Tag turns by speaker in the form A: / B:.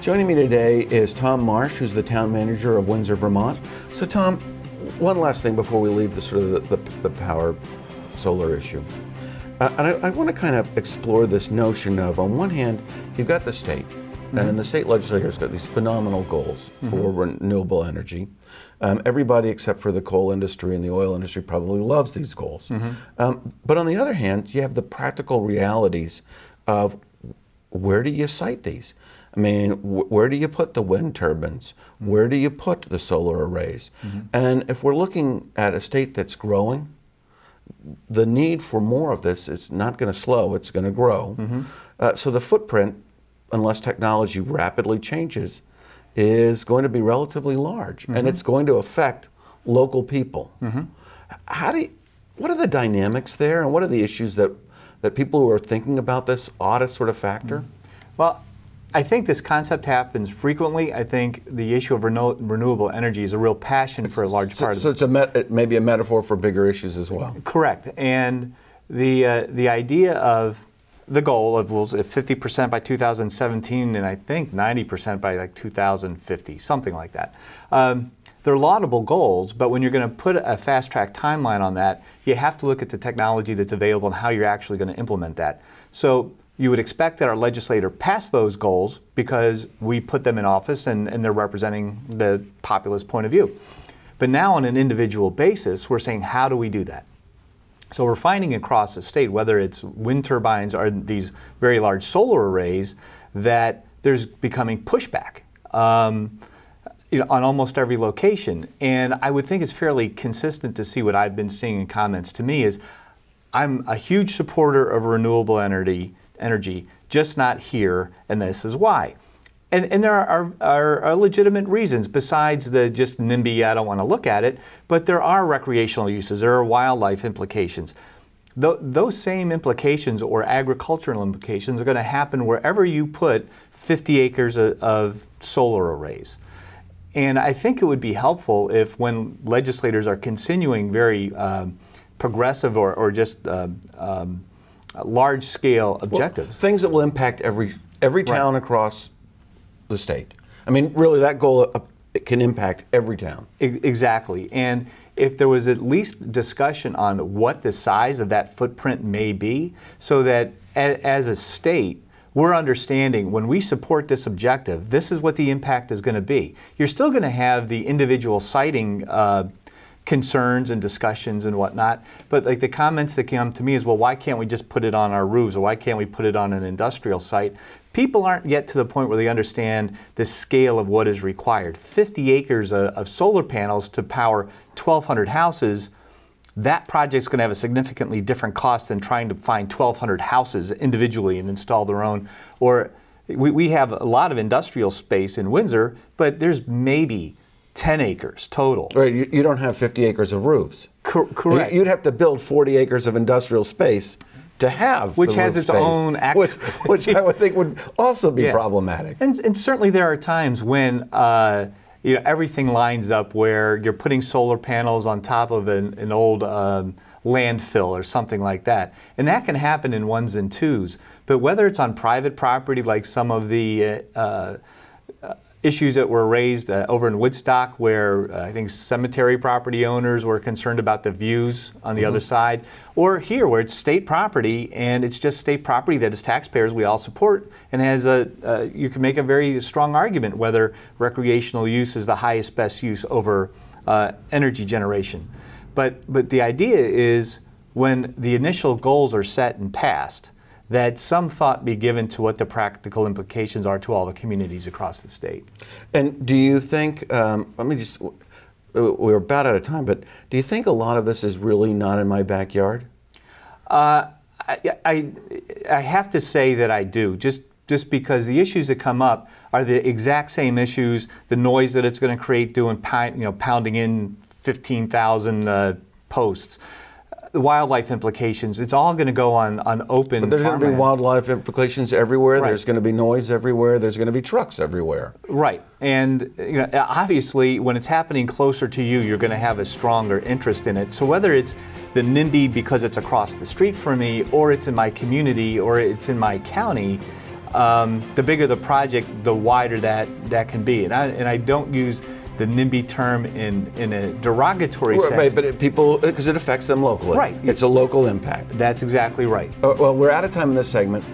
A: Joining me today is Tom Marsh, who's the town manager of Windsor, Vermont. So Tom, one last thing before we leave the power solar issue. And I want to kind of explore this notion of, on one hand, you've got the state, and the state legislature has got these phenomenal goals for renewable energy. Everybody except for the coal industry and the oil industry probably loves these goals. But on the other hand, you have the practical realities of where do you site these? I mean, where do you put the wind turbines? Where do you put the solar arrays? And if we're looking at a state that's growing, the need for more of this is not going to slow, it's going to grow. So the footprint, unless technology rapidly changes, is going to be relatively large, and it's going to affect local people. What are the dynamics there, and what are the issues that people who are thinking about this ought to sort of factor?
B: Well, I think this concept happens frequently. I think the issue of renewable energy is a real passion for a large part of it. So
A: it's maybe a metaphor for bigger issues as well.
B: Correct. And the idea of the goal of 50% by 2017 and I think 90% by like 2050, something like that. They're laudable goals, but when you're going to put a fast-track timeline on that, you have to look at the technology that's available and how you're actually going to implement that. So you would expect that our legislator pass those goals because we put them in office and they're representing the populist point of view. But now on an individual basis, we're saying, how do we do that? So we're finding across the state, whether it's wind turbines or these very large solar arrays, that there's becoming pushback on almost every location. And I would think it's fairly consistent to see what I've been seeing in comments to me is, I'm a huge supporter of renewable energy, just not here, and this is why. And there are legitimate reasons besides the just NIMBY, I don't want to look at it, but there are recreational uses, there are wildlife implications. Those same implications or agricultural implications are going to happen wherever you put 50 acres of solar arrays. And I think it would be helpful if when legislators are continuing very progressive or just large-scale objectives.
A: Well, things that will impact every town across the state. I mean, really, that goal it can impact every town.
B: Exactly. And if there was at least discussion on what the size of that footprint may be, so that as a state, we're understanding when we support this objective, this is what the impact is going to be. You're still going to have the individual siting concerns and discussions and whatnot, but like the comments that come to me is, well, why can't we just put it on our roofs, or why can't we put it on an industrial site? People aren't yet to the point where they understand the scale of what is required. 50 acres of solar panels to power 1,200 houses, that project's going to have a significantly different cost than trying to find 1,200 houses individually and install their own. Or we have a lot of industrial space in Windsor, but there's maybe 10 acres total.
A: Right, you don't have 50 acres of roofs.
B: Correct.
A: You'd have to build 40 acres of industrial space to have
B: which has its own
A: which I would think would also be problematic.
B: And certainly there are times when everything lines up where you're putting solar panels on top of an old landfill or something like that. And that can happen in ones and twos. But whether it's on private property, like some of the issues that were raised over in Woodstock, where I think cemetery property owners were concerned about the views on the other side, or here where it's state property and it's just state property that as taxpayers we all support, and has you can make a very strong argument whether recreational use is the highest best use over energy generation. But the idea is, when the initial goals are set and passed, that some thought be given to what the practical implications are to all the communities across the state. And
A: do you think, we're about out of time, but do you think a lot of this is really not in my backyard?
B: I have to say that I do, just because the issues that come up are the exact same issues, the noise that it's going to create doing, pounding in 15,000 posts. The wildlife implications, it's all going to go on open.
A: But there's going to be wildlife implications everywhere.
B: Right.
A: There's going to be noise everywhere. There's going to be trucks everywhere.
B: Right. And obviously, when it's happening closer to you, you're going to have a stronger interest in it. So whether it's the NIMBY because it's across the street from me, or it's in my community, or it's in my county, the bigger the project, the wider that can be. And I don't use the NIMBY term in a derogatory sense.
A: Right, but because it affects them locally.
B: Right.
A: It's a local impact.
B: That's exactly right.
A: Well, we're out of time in this segment.